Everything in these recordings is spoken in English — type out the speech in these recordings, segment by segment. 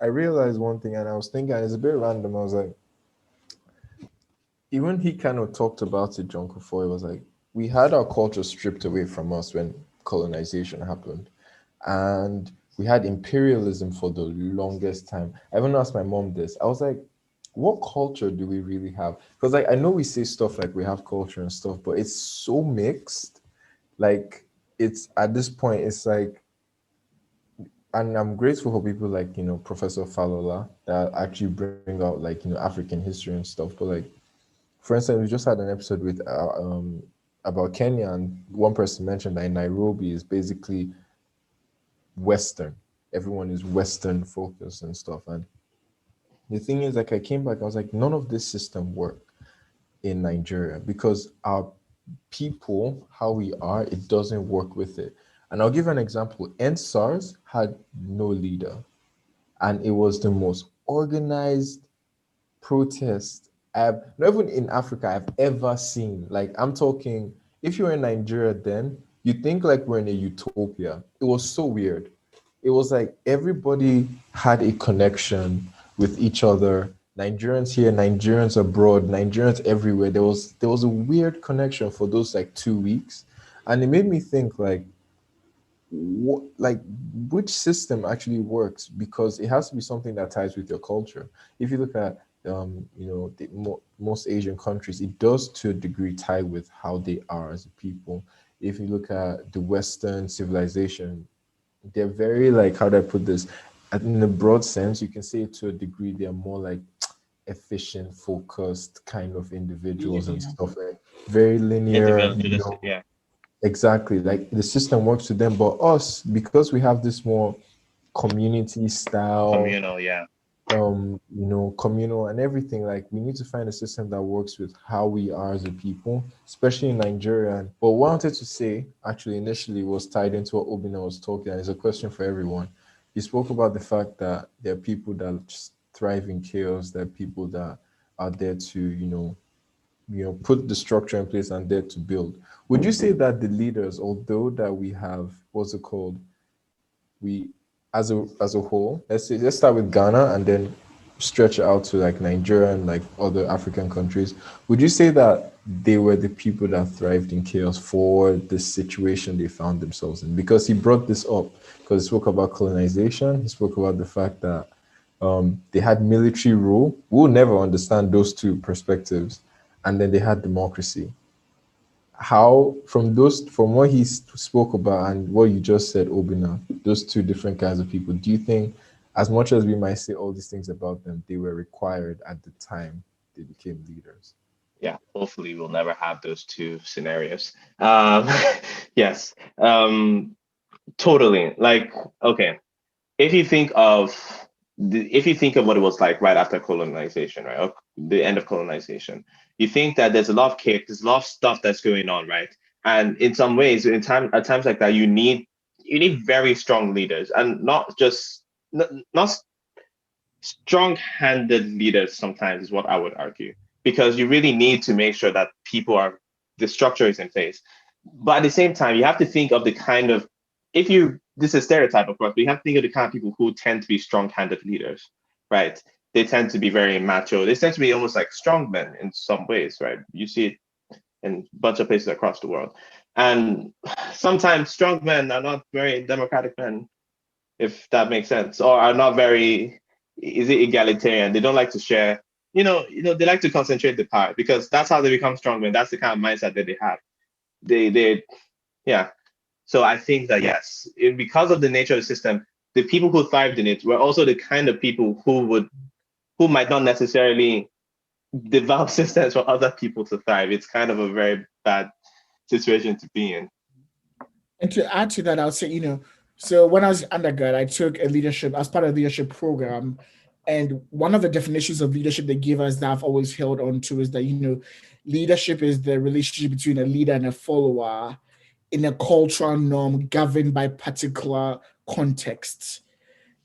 I realized one thing, and I was thinking, and it's a bit random. I was like, even he kind of talked about it, John Kufuor. It was like we had our culture stripped away from us when colonization happened, and we had imperialism for the longest time. I even asked my mom this. I was like, what culture do we really have? Because like I know we say stuff like we have culture and stuff, but it's so mixed. Like it's at this point, it's like, and I'm grateful for people like Professor Falola that actually bring out like African history and stuff. But like, for instance, we just had an episode with about Kenya, and one person mentioned that in Nairobi is basically Western. Everyone is Western focused and stuff. And the thing is, like, I came back, I was like, none of this system work in Nigeria because our people, how we are, it doesn't work with it. And I'll give an example. NSARS had no leader, and it was the most organized protest I've not even in Africa I've ever seen. Like I'm talking, if you're in Nigeria then, you think like we're in a utopia. It was so weird. It was like everybody had a connection with each other. Nigerians here, Nigerians abroad, Nigerians everywhere. There was a weird connection for those like 2 weeks. And it made me think what like which system actually works because it has to be something that ties with your culture. If you look at most Asian countries, it does to a degree tie with how they are as a people. If you look at the Western civilization, they're very like, how do I put this? In a broad sense, you can say to a degree they're more like efficient, focused kind of individuals and Yeah. stuff like very linear, Individualistic, yeah. exactly. Like the system works with them, but us, because we have this more community style, Communal, yeah. communal and everything, like we need to find a system that works with how we are as a people, especially in Nigeria. But what I wanted to say actually initially was tied into what Obina was talking, and it's a question for everyone. He spoke about the fact that there are people that just thrive in chaos, there are people that are there to, put the structure in place and there to build. Would you say that the leaders, although that we have, what's it called? We as a whole, let's start with Ghana and then stretch it out to like Nigeria and like other African countries. Would you say that they were the people that thrived in chaos for the situation they found themselves in? Because he brought this up because he spoke about colonization. He spoke about the fact that they had military rule. We'll never understand those two perspectives, and then they had democracy. How from what he spoke about and what you just said, Obina, those two different kinds of people, do you think, as much as we might say all these things about them, they were required at the time they became leaders? Yeah, hopefully we'll never have those two scenarios. Yes, totally. Like, okay, if you think of if you think of what it was like right after colonization, right, or the end of colonization, you think that there's a lot of chaos, there's a lot of stuff that's going on, right? And in some ways, at times like that, you need very strong leaders, and not just not strong-handed leaders. Sometimes is what I would argue, because you really need to make sure that the structure is in place. But at the same time, you have to think of the kind of, if you this is stereotype, of course, but you have to think of the kind of people who tend to be strong-handed leaders, right? They tend to be very macho. They tend to be almost like strongmen in some ways, right? You see it in a bunch of places across the world. And sometimes strongmen are not very democratic men, if that makes sense, or are not very, is it egalitarian? They don't like to share. They like to concentrate the power because that's how they become strongmen. That's the kind of mindset that they have. They yeah. So I think that yes, because of the nature of the system, the people who thrived in it were also the kind of people who might not necessarily develop systems for other people to thrive. It's kind of a very bad situation to be in. And to add to that, I'll say, so when I was undergrad, I took a leadership as part of the leadership program. And one of the definitions of leadership they give us that I've always held on to is that, leadership is the relationship between a leader and a follower in a cultural norm governed by particular contexts.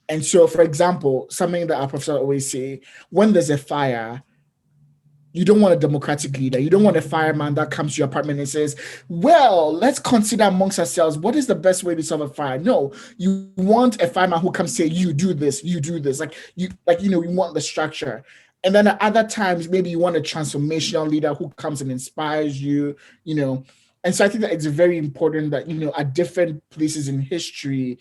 And so, for example, something that our professor always say, when there's a fire, You don't want a democratic leader. You don't want a fireman that comes to your apartment and says, well, let's consider amongst ourselves, what is the best way to solve a fire? No, you want a fireman who comes say, you do this, you do this. You want the structure. And then at other times, maybe you want a transformational leader who comes and inspires you, And so I think that it's very important that, at different places in history,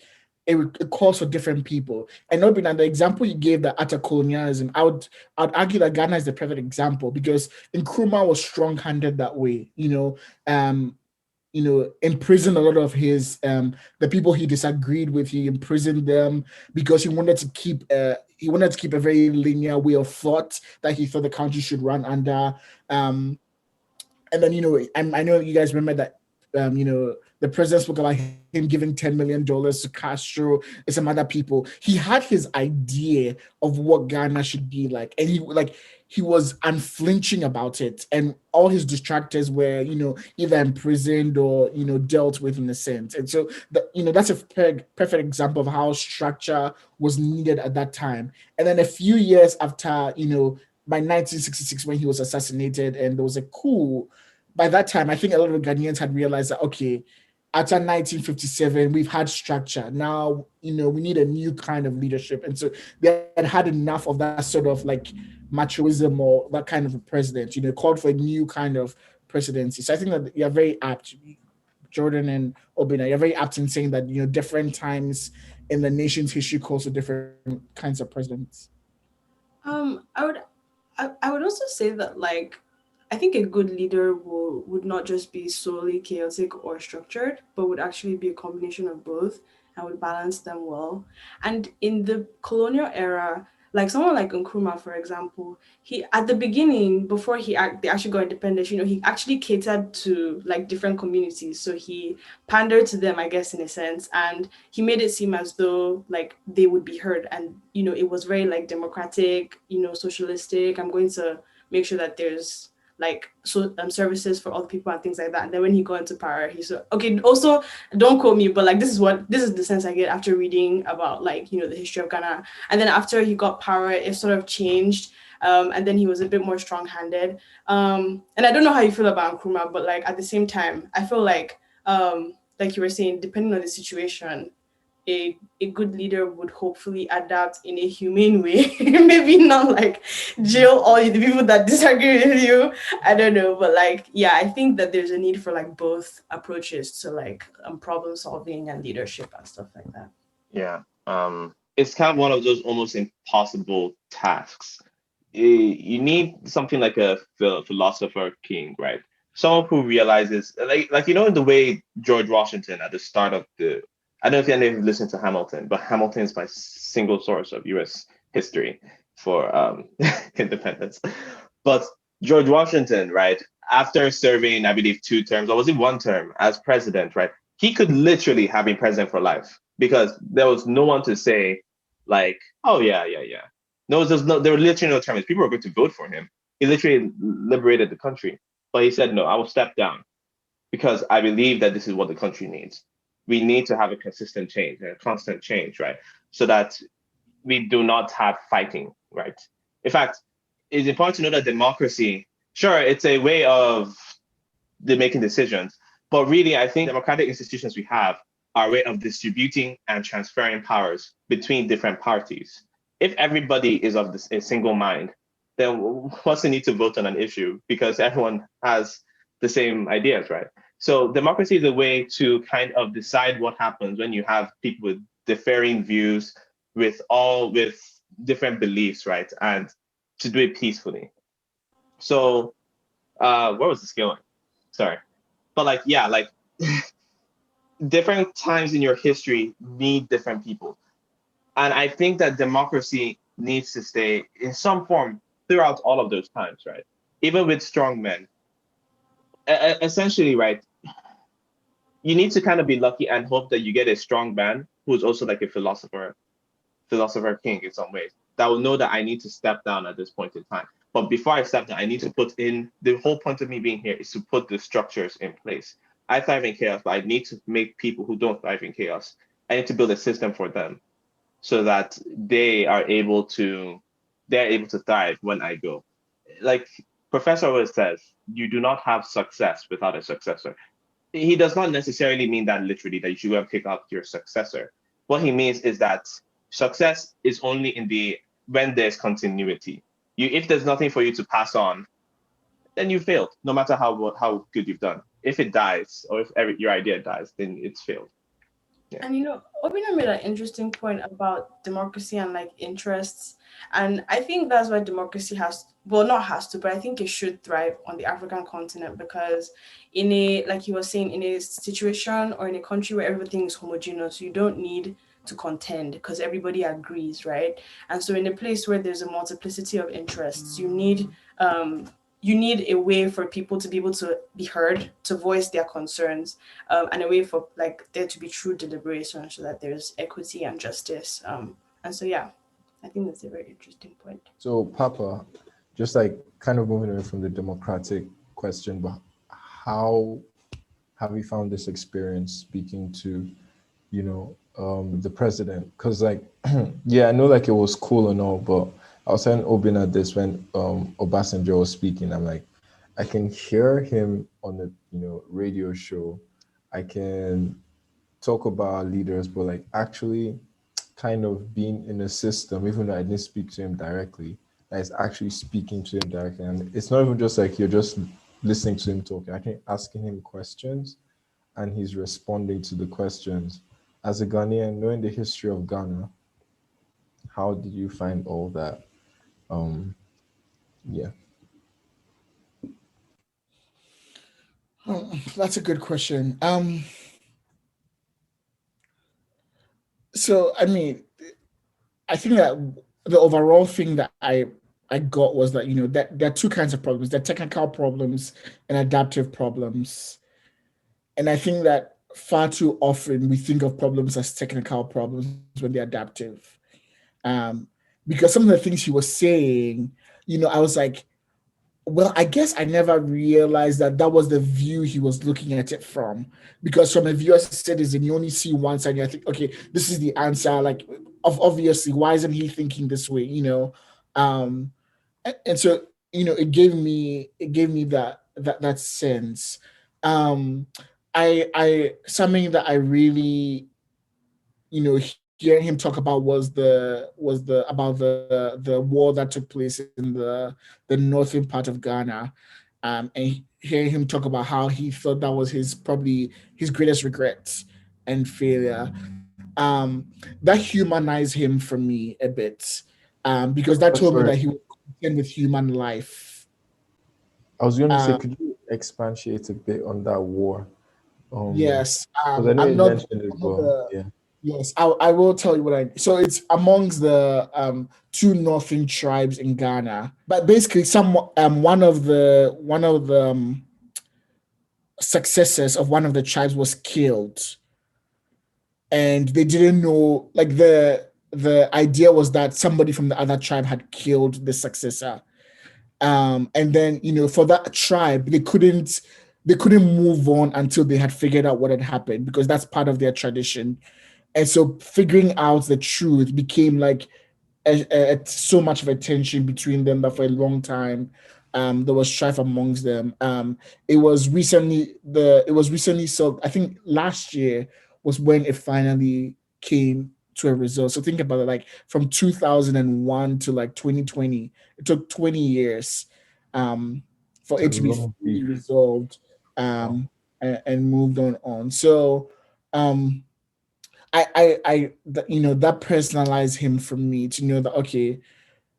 it calls for different people. And Obina, the example you gave that after colonialism, I'd argue that Ghana is the perfect example, because Nkrumah was strong-handed that way, imprisoned a lot of his the people he disagreed with. He imprisoned them because he wanted to keep a very linear way of thought that he thought the country should run under. And then I know you guys remember that the president spoke about him giving $10 million to Castro and some other people. He had his idea of what Ghana should be like, and he was unflinching about it, and all his detractors were, either imprisoned or, dealt with in a sense. And so, that's a perfect example of how structure was needed at that time. And then a few years after, by 1966, when he was assassinated and there was a coup, by that time, I think a lot of Ghanaians had realized that, okay, after 1957, we've had structure. Now, we need a new kind of leadership. And so they had enough of that sort of like machoism or that kind of a president, called for a new kind of presidency. So I think that you're very apt, Jordan and Obina, you're very apt in saying that, different times in the nation's history calls for different kinds of presidents. I would also say that, like, I think a good leader would not just be solely chaotic or structured, but would actually be a combination of both and would balance them well. And in the colonial era, like someone like Nkrumah, for example, he at the beginning, before they actually got independence, he actually catered to like different communities. So he pandered to them, I guess, in a sense, and he made it seem as though like they would be heard. And it was very like democratic, socialistic. I'm going to make sure that there's like services for all the people and things like that. And then when he got into power, he said, okay, also don't quote me, but like this is the sense I get after reading about like the history of Ghana. And then after he got power, it sort of changed, and then he was a bit more strong-handed. And I don't know how you feel about Nkrumah, but like at the same time, I feel like you were saying, depending on the situation, a good leader would hopefully adapt in a humane way. Maybe not like jail all the people that disagree with you. I don't know, but like, yeah, I think that there's a need for like both approaches to like problem solving and leadership and stuff like that. Yeah, it's kind of one of those almost impossible tasks. You need something like a philosopher king, right? Someone who realizes, like in the way George Washington at the start of I don't know if any of you listened to Hamilton, but Hamilton is my single source of U.S. history for independence. But George Washington, right, after serving, I believe, 2 terms, or was it 1 term as president, right, he could literally have been president for life because there was no one to say, like, oh, yeah. No, there were literally no terms. People were going to vote for him. He literally liberated the country. But he said, no, I will step down because I believe that this is what the country needs. We need to have a consistent change, a constant change, right? So that we do not have fighting, right? In fact, it's important to know that democracy, sure, it's a way of making decisions, but really, I think democratic institutions we have are a way of distributing and transferring powers between different parties. If everybody is of a single mind, then what's the need to vote on an issue? Because everyone has the same ideas, right? So democracy is a way to kind of decide what happens when you have people with differing views, with different beliefs, right? And to do it peacefully. So where was this going? Sorry. But like, yeah, like different times in your history need different people. And I think that democracy needs to stay in some form throughout all of those times, right? Even with strong men. Essentially, right, you need to kind of be lucky and hope that you get a strong man who's also like a philosopher king in some ways, that will know that I need to step down at this point in time. But before I step down, I need to put in, the whole point of me being here is to put the structures in place. I thrive in chaos, but I need to make people who don't thrive in chaos, I need to build a system for them so that they're able to thrive when I go. Like, Professor always says, you do not have success without a successor. He does not necessarily mean that literally, that you should go and pick out your successor. What he means is that success is only in the when there's continuity. If there's nothing for you to pass on, then you failed, no matter how good you've done. If it dies, or if your idea dies, then it's failed. Yeah. And Obina made an interesting point about democracy and like interests. And I think that's why democracy not has to, but I think it should thrive on the African continent, because like he was saying, in a situation or in a country where everything is homogeneous, you don't need to contend because everybody agrees, right? And so in a place where there's a multiplicity of interests, you need a way for people to be able to be heard, to voice their concerns, and a way for like there to be true deliberation so that there's equity and justice. And so, yeah, I think that's a very interesting point. So, Papa, just like kind of moving away from the democratic question, but how have you found this experience speaking to, the president? Because like, yeah, I know like it was cool and all, but I was telling Obina this when Obasanjo was speaking. I'm like, I can hear him on the radio show. I can talk about leaders, but like actually kind of being in a system, even though I didn't speak to him directly, that is actually speaking to him directly. And it's not even just like you're just listening to him talking. I can asking him questions and he's responding to the questions. As a Ghanaian, knowing the history of Ghana, how did you find all that? Yeah. Oh, that's a good question. So I mean, I think that the overall thing that I got was that that there are two kinds of problems: there are technical problems and adaptive problems. And I think that far too often we think of problems as technical problems when they're adaptive. Because some of the things he was saying, I was like, well, I guess I never realized that was the view he was looking at it from. Because from a viewer's citizen, you only see one side, and you think, okay, this is the answer. Like, obviously, why isn't he thinking this way? And so it gave me that sense. I something that I really hearing him talk about was about the war that took place in the northern part of Ghana, and hearing him talk about how he thought that was probably his greatest regret and failure. That humanized him for me a bit, because that told me Sorry, that he was concerned with human life. I was going to say, could you expatiate a bit on that war? Yes, Because I know I'm you not. mentioned it, I'm not but the, yeah. Yes, I will tell you what I. So it's amongst the two northern tribes in Ghana, but basically, one of the successors of one of the tribes was killed, and they didn't know. Like the idea was that somebody from the other tribe had killed the successor, and then for that tribe they couldn't move on until they had figured out what had happened, because that's part of their tradition. And so figuring out the truth became like so much of a tension between them that for a long time there was strife amongst them. It was recently solved. I think last year was when it finally came to a result. So think about it, like from 2001 to like 2020, it took 20 years for It's a it to be long fully beef. resolved, Wow. and moved on. So um that personalized him for me to know that, okay,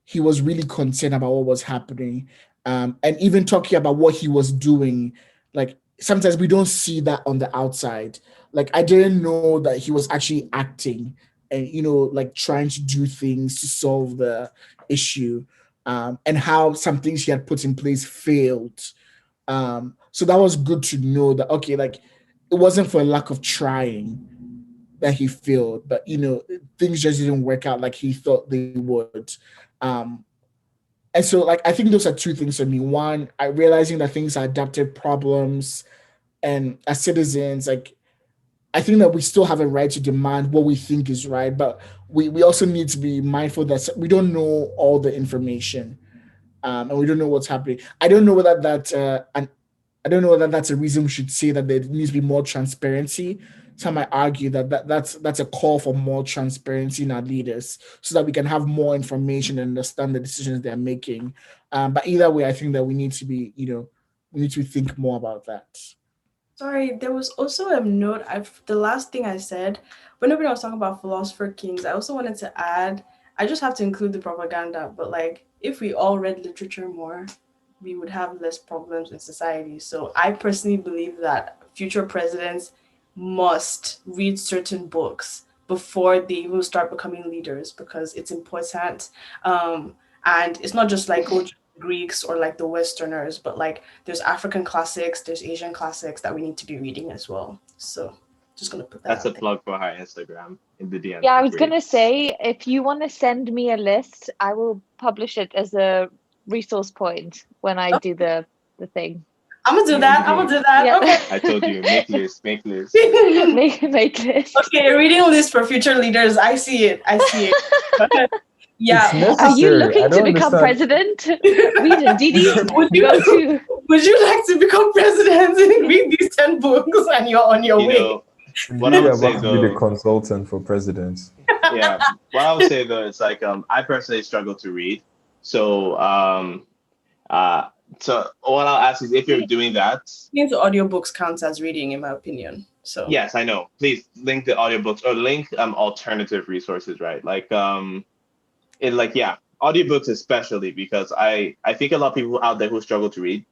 he was really concerned about what was happening, and even talking about what he was doing. Like sometimes we don't see that on the outside. Like I didn't know that he was actually acting and like trying to do things to solve the issue, and how some things he had put in place failed. So that was good to know that, okay, like it wasn't for a lack of trying that he failed, but things just didn't work out like he thought they would. Um, and so, like, I think those are two things for me. One, I realizing that things are adaptive problems, and as citizens, like, I think that we still have a right to demand what we think is right, but we also need to be mindful that we don't know all the information. and we don't know what's happening. I don't know whether I don't know whether that's a reason we should say that there needs to be more transparency. Some might argue that's a call for more transparency in our leaders, so that we can have more information and understand the decisions they're making. But either way, I think that we need to be, we need to think more about that. Sorry, there was also a note. The last thing I said when I was talking about philosopher kings, I also wanted to add. I just have to include the propaganda, but like if we all read literature more, we would have less problems in society. So I personally believe that future presidents must read certain books before they even start becoming leaders because it's important. And it's not just like Greeks or like the Westerners, but like there's African classics, there's Asian classics that we need to be reading as well. So just gonna put that That's out a there. plug for her Instagram in the DM. Yeah, I was gonna say, if you want to send me a list, I will publish it as a resource point when I do the thing. I'm gonna do that. I'm gonna do that. Yeah. Okay. I told you, make list. Make list. Okay, reading list for future leaders. I see it. Yeah. It's Are you necessary. I looking to don't become understand. president? Read it, Didi. Would you- Go to. Would you like to become president? Read these 10 books and you're on your You way. know, what I You're would say about to be the though, consultant for presidents. yeah, what I would say though, it's like I personally struggle to read. So so what I'll ask is if you're doing that, Listening to audiobooks counts as reading, in my opinion. So yes, I know. Please link the audiobooks or link alternative resources, right? Like audiobooks especially because I think a lot of people out there who struggle to read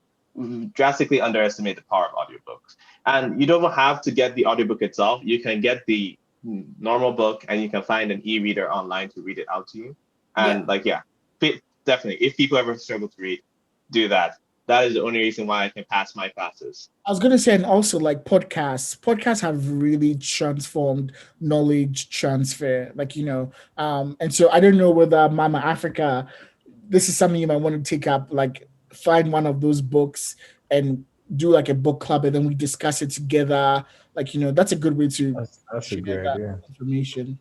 drastically underestimate the power of audiobooks. And you don't have to get the audiobook itself. You can get the normal book and you can find an e-reader online to read it out to you. And definitely, if people ever struggle to read, do that. That is the only reason why I can pass my classes. I was gonna say, and also like podcasts. Podcasts have really transformed knowledge transfer. And so I don't know whether Mama Africa, this is something you might want to take up. Like, find one of those books and do like a book club, and then we discuss it together. That's a good way to That's a share great that idea. information.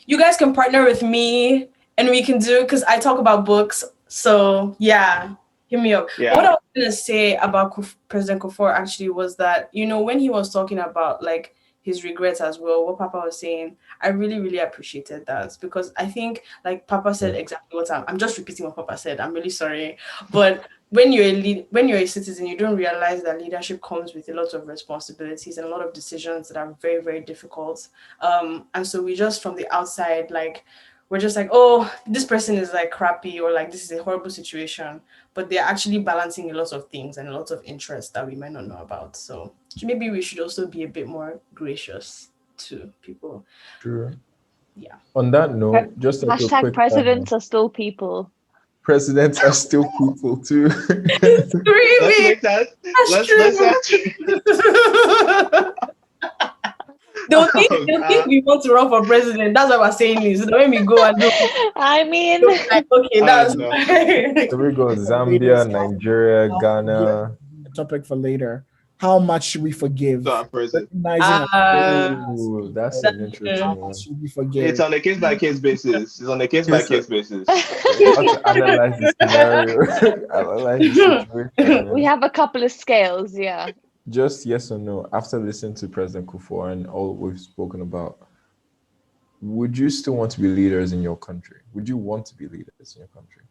you guys can partner with me and we can do because I talk about books. So yeah, hit me up. Yeah. What I was gonna say about President Kufuor actually was that, when he was talking about like his regrets as well, what Papa was saying, I really, really appreciated that because I think like Papa said exactly what I'm just repeating what Papa said. I'm really sorry. But when you're a citizen, you don't realize that leadership comes with a lot of responsibilities and a lot of decisions that are very, very difficult. And so we just from the outside, like, we're just like, oh, this person is like crappy or like this is a horrible situation, but they're actually balancing a lot of things and a lot of interests that we might not know about. So maybe we should also be a bit more gracious to people. True. Yeah. On that note, just like a Hashtag quick presidents are still people. presidents are still people too. Let's Screaming. make that. They'll think we want to run for president. That's what we're saying is when we go and do. I mean, Like, okay, that's So we go Zambia, Nigeria, Ghana. A topic for later. How much should we forgive? Recognizing Ooh, that's an interesting how one. much should we forgive? It's on a case by case basis. How to analyze the scenario, analyze the situation. we have a couple of scales, yeah. Just yes or no. After listening to President Kufuor and all we've spoken about, would you still want to be leaders in your country? Would you want to be leaders in your country?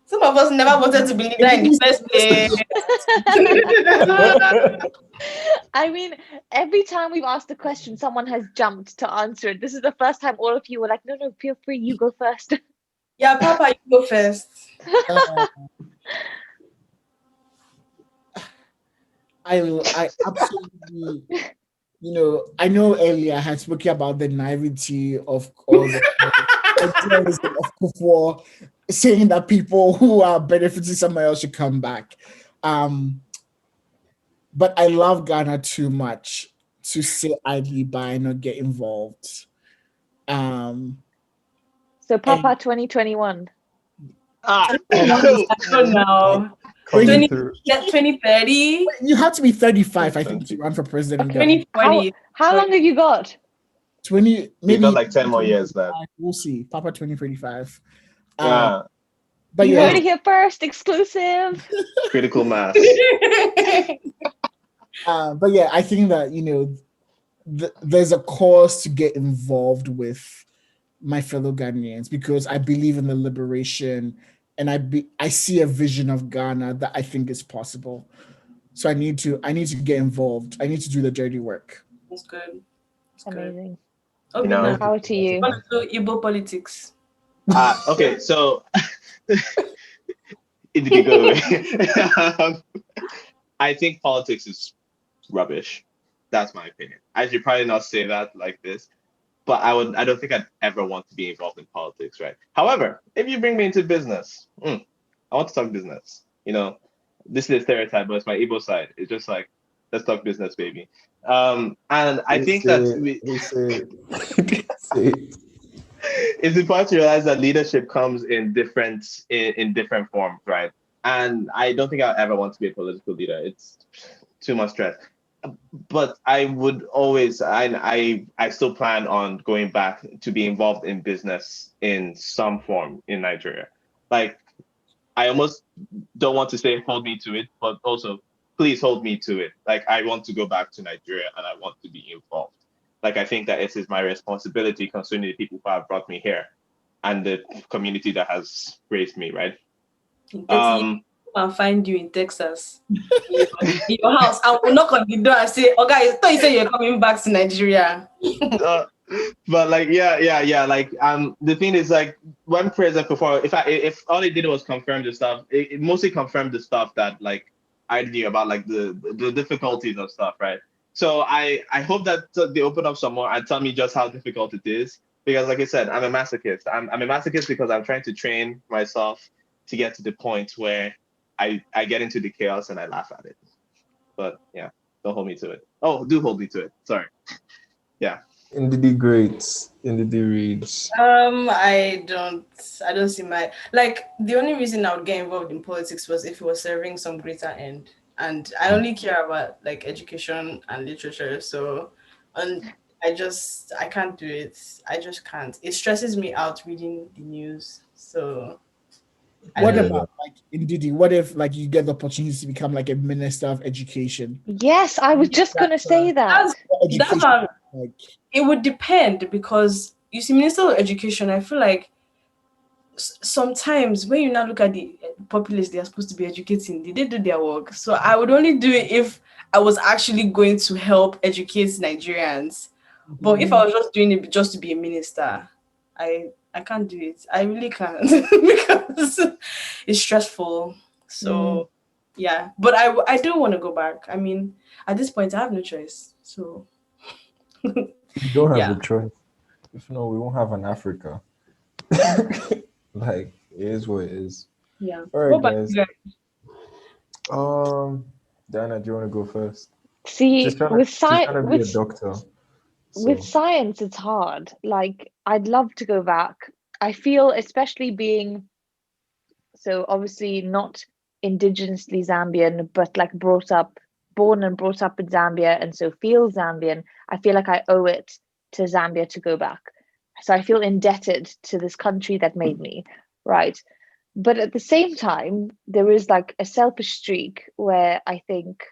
Some of us never wanted to be leader in the first place. I mean, every time we've asked the question, someone has jumped to answer it. This is the first time all of you were like, no, feel free, you go first. Yeah, Papa, you go first. I absolutely, I know earlier I had spoken about the naivety of all the idealism of Kufuor, saying that people who are benefiting somewhere else should come back. But I love Ghana too much to sit idly by and not get involved. So Papa 2021. I don't know. 2030? You have to be 35, I think, to run for president. 2020. How long have you got? 20, maybe got like 10 more years left. We'll see. Papa 2035. But You yeah, heard it here first, exclusive. Critical mass. but yeah, I think that there's a cause to get involved with my fellow Ghanaians because I believe in the liberation, and I see a vision of Ghana that I think is possible. So I need to get involved. I need to do the dirty work. That's good. That's good. Amazing. You know, Obina, Power to you. want to do Igbo politics? Okay, so it did go away. I think politics is rubbish. That's my opinion. I should probably not say that like this, but I don't think I'd ever want to be involved in politics, right? However, if you bring me into business, I want to talk business. This is a stereotype, but it's my Igbo side. It's just like, let's talk business, baby. And I think that it's important to realize that leadership comes in different forms, right? And I don't think I'll ever want to be a political leader. It's too much stress. But I would always, I still plan on going back to be involved in business in some form in Nigeria. Like, I almost don't want to say hold me to it, but also please hold me to it. Like, I want to go back to Nigeria and I want to be involved. Like, I think that it is my responsibility concerning the people who have brought me here and the community that has raised me, right? I'll find you in Texas, in your house. I will knock on the door and say, "Oh, guys, I thought you said you're coming back to Nigeria." But like, yeah. Like, the thing is, like, when President Kufuor, if all he did was confirm the stuff, it mostly confirmed the stuff that like I knew about, like the difficulties of stuff, right? So I hope that they open up some more and tell me just how difficult it is, because like I said, I'm a masochist. I'm a masochist because I'm trying to train myself to get to the point where I get into the chaos and I laugh at it. But yeah, don't hold me to it. Oh, do hold me to it. Sorry. Yeah. Indeed great. Indeed reads. I don't see the only reason I would get involved in politics was if it was serving some greater end. And I only care about like education and literature. So I can't do it. I just can't. It stresses me out reading the news. So what about like Ndidi? What if like you get the opportunity to become like a minister of education? Yes, I was just gonna say that. That's how it would depend, because you see, Minister of Education, I feel like sometimes when you now look at the populace they are supposed to be educating, did they do their work? So I would only do it if I was actually going to help educate Nigerians. But if I was just doing it just to be a minister, I can't do it. I really can't because it's stressful. So yeah, but I do want to go back. I mean, at this point, I have no choice. So you don't have a choice. If not, we won't have an Africa. Like, it is what it is. Yeah. All right, guys. Diana, do you want to go first? See, with science, doctor. With science, it's hard. Like, I'd love to go back. I feel, especially being so obviously not indigenously Zambian, but like born and brought up in Zambia, and so feel Zambian. I feel like I owe it to Zambia to go back. So I feel indebted to this country that made me, right? But at the same time, there is like a selfish streak where I think,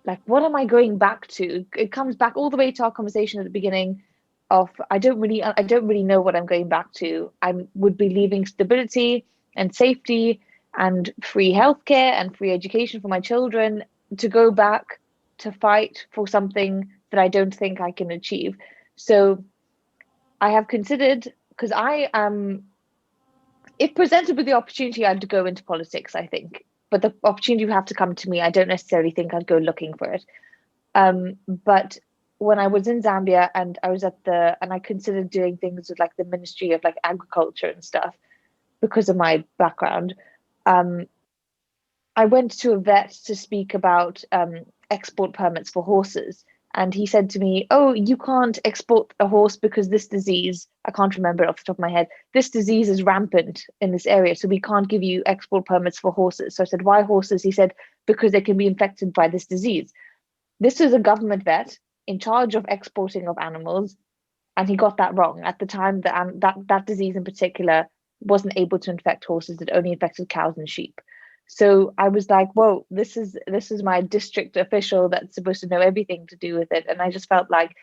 like, what am I going back to? It comes back all the way to our conversation at the beginning of I don't really know what I'm going back to. I would be leaving stability and safety and free healthcare and free education for my children to go back to fight for something that I don't think I can achieve. So I have considered, because I am, if presented with the opportunity, I'd go into politics, I think. But the opportunity would have to come to me. I don't necessarily think I'd go looking for it. But when I was in Zambia and I was and I considered doing things with like the Ministry of like Agriculture and stuff because of my background, I went to a vet to speak about export permits for horses. And he said to me, "Oh, you can't export a horse because this disease," I can't remember it off the top of my head, "this disease is rampant in this area, so we can't give you export permits for horses." So I said, "Why horses?" He said, "Because they can be infected by this disease." This is a government vet in charge of exporting of animals, and he got that wrong. At the time, that disease in particular wasn't able to infect horses; it only infected cows and sheep. So I was like, whoa, this is my district official that's supposed to know everything to do with it. And I just felt like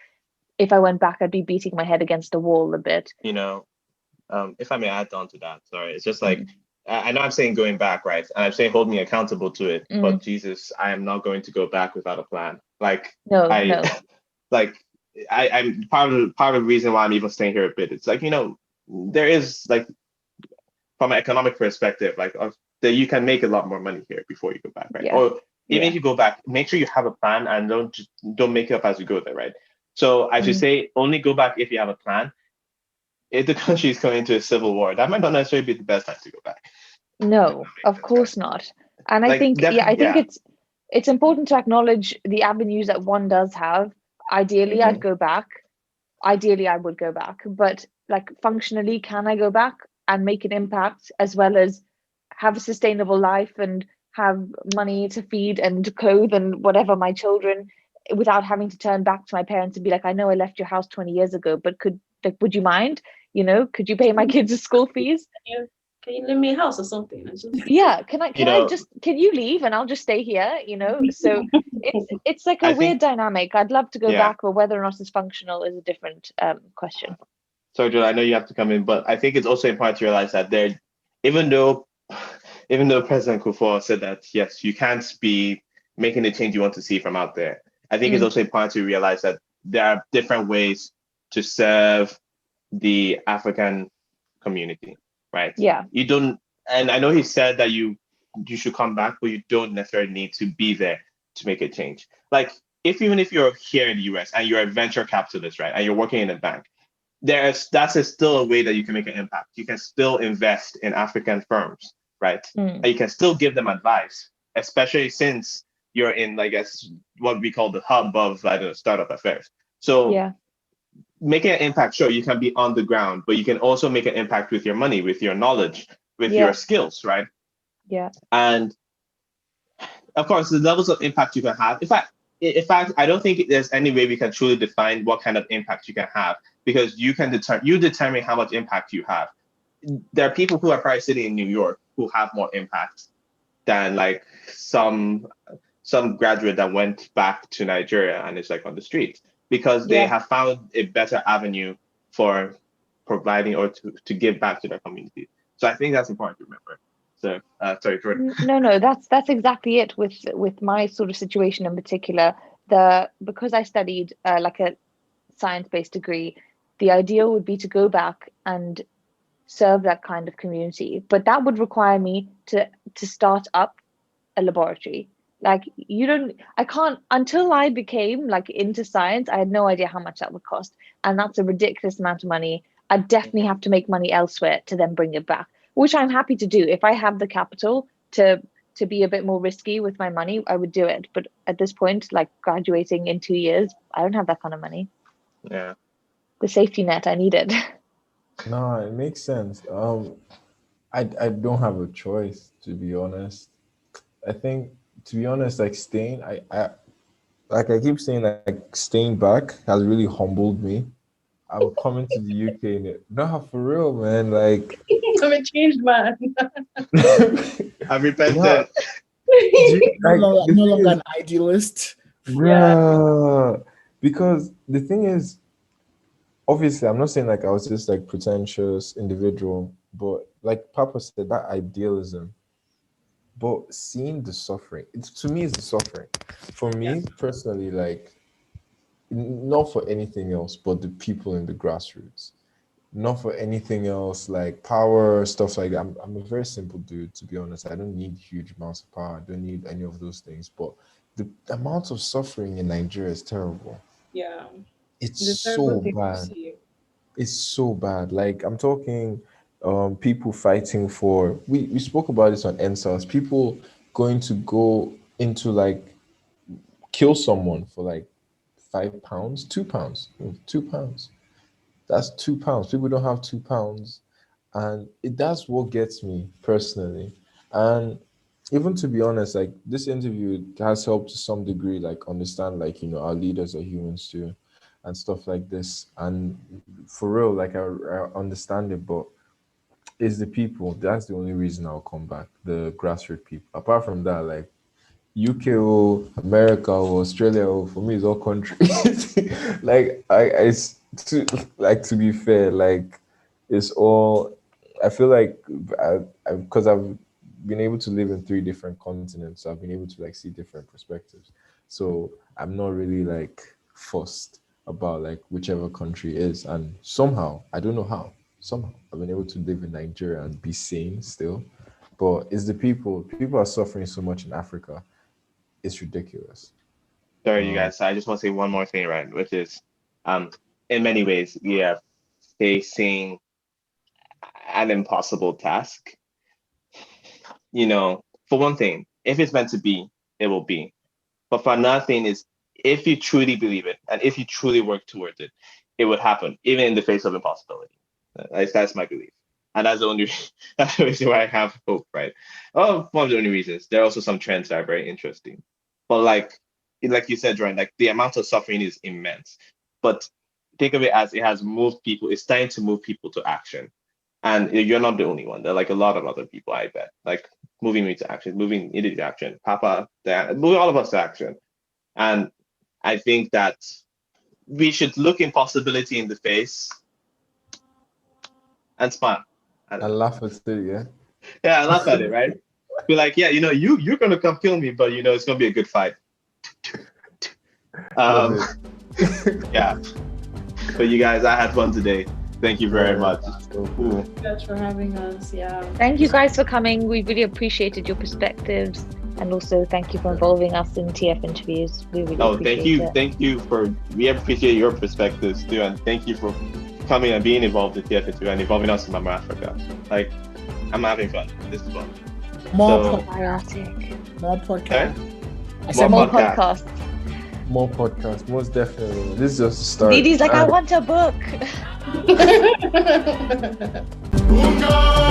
if I went back, I'd be beating my head against a wall a bit. If I may add on to that, sorry, it's just like Mm. I know I'm saying going back, right? And I'm saying hold me accountable to it, but Jesus, I am not going to go back without a plan. Like No, I no. like I'm part of the reason why I'm even staying here a bit. It's like, there is like from an economic perspective, like that you can make a lot more money here before you go back, right? Yeah. Or even Yeah. if you go back, make sure you have a plan and don't make it up as you go there, right? So I should say only go back if you have a plan. If the country is going into a civil war, that might not necessarily be the best time to go back. No, of course not. And I Like, think, yeah, I think yeah. it's important to acknowledge the avenues that one does have. Ideally, I'd go back. Ideally, I would go back. But like functionally, can I go back and make an impact as well as have a sustainable life and have money to feed and clothe and whatever my children without having to turn back to my parents and be like, I know I left your house 20 years ago, but would you mind? Could you pay my kids' school fees? Can you lend me a house or something? Yeah, can you leave and I'll just stay here, So it's like a weird dynamic. I'd love to go back, but whether or not it's functional is a different question. Sorry, Joel, I know you have to come in, but I think it's also important to realize that even though President Kufuor said that yes, you can't be making the change you want to see from out there, I think it's also important to realize that there are different ways to serve the African community, right? Yeah. You don't, and I know he said that you should come back, but you don't necessarily need to be there to make a change. Like even if you're here in the US and you're a venture capitalist, right, and you're working in a bank, still a way that you can make an impact. You can still invest in African firms, right? And you can still give them advice, especially since you're in, I guess, what we call the hub of startup affairs. So yeah. Making an impact, sure, you can be on the ground, but you can also make an impact with your money, with your knowledge, with your skills, right? Yeah. And of course, the levels of impact you can have. In fact, I don't think there's any way we can truly define what kind of impact you can have, because you determine how much impact you have. There are people who are probably sitting in New York who have more impact than like some graduate that went back to Nigeria and is like on the streets, because they have found a better avenue for providing or to give back to their community. So I think that's important to remember. So sorry, Jordan. No, that's exactly it with my sort of situation in particular. Because I studied like a science-based degree, the ideal would be to go back and serve that kind of community, but that would require me to start up a laboratory. Like I can't, until I became like into science, I had no idea how much that would cost, and that's a ridiculous amount of money. I definitely have to make money elsewhere to then bring it back, which I'm happy to do. If I have the capital to be a bit more risky with my money, I would do it. But at this point, like graduating in 2 years, I don't have that kind of money. Yeah. The safety net, I need it. No, it makes sense. I don't have a choice, to be honest. I think, to be honest, like staying, I like I keep saying, like staying back has really humbled me. I'm coming to the UK and no, for real, man. Like I'm a changed man. I've repented. no, No the thing longer is, an idealist. bruh, because the thing is, obviously, I'm not saying like I was just like pretentious individual, but like Papa said, that idealism. But seeing the suffering, to me, it's the suffering. For me personally, like not for anything else, but the people in the grassroots. Not for anything else like power, stuff like that. I'm a very simple dude, to be honest. I don't need huge amounts of power. I don't need any of those things. But the amount of suffering in Nigeria is terrible. Yeah. It's It's a so terrible thing to bad. see. It's so bad. Like I'm talking people fighting for we spoke about this on NSAS, people going to go into like kill someone for like £5, £2, £2. That's £2. People don't have £2. And that's what gets me personally. And even to be honest, like this interview has helped to some degree, like understand, like, our leaders are humans too. and stuff like this. And for real, like I understand it, but it's the people. That's the only reason I'll come back. The grassroots people. Apart from that, like UK or America or Australia or for me it's all countries. Like it's to be fair, like it's all. I feel like because I've been able to live in three different continents, so I've been able to like see different perspectives. So I'm not really like fussed about like whichever country is, and somehow I don't know how. Somehow I've been able to live in Nigeria and be sane still. But it's the people. People are suffering so much in Africa. It's ridiculous. Sorry, you guys. I just want to say one more thing, right? Which is, in many ways, we are facing an impossible task. You know, for one thing, if it's meant to be, it will be. But for another thing is, if you truly believe it and if you truly work towards it, it would happen, even in the face of impossibility. That's my belief. And that's the only that's the reason why I have hope, right? Oh, one of the only reasons. There are also some trends that are very interesting. But like you said, Ryan, like the amount of suffering is immense. But think of it as it has moved people, it's starting to move people to action. And you're not the only one. There are like a lot of other people, I bet. Like moving me to action, moving into the action. Papa, Dad, moving all of us to action. And I think that we should look impossibility in the face and smile. And laugh at it, yeah. Yeah, I laugh at it, right? Be like, yeah, you're gonna come kill me, but it's gonna be a good fight. Yeah. But you guys, I had fun today. Thank you very much. So cool. Thanks for having us. Yeah. Thank you guys for coming. We really appreciated your perspectives, and also thank you for involving us in TF interviews. We really appreciate it. Thank you we appreciate your perspectives too, and thank you for coming and being involved in TF interview and involving us in Mama Africa. Like, I'm having fun. This is fun. More Biotic. more podcast. Okay? I said More podcast. podcasts. More podcasts, most definitely. This is just a start. Didi's like, I want a book. podcast.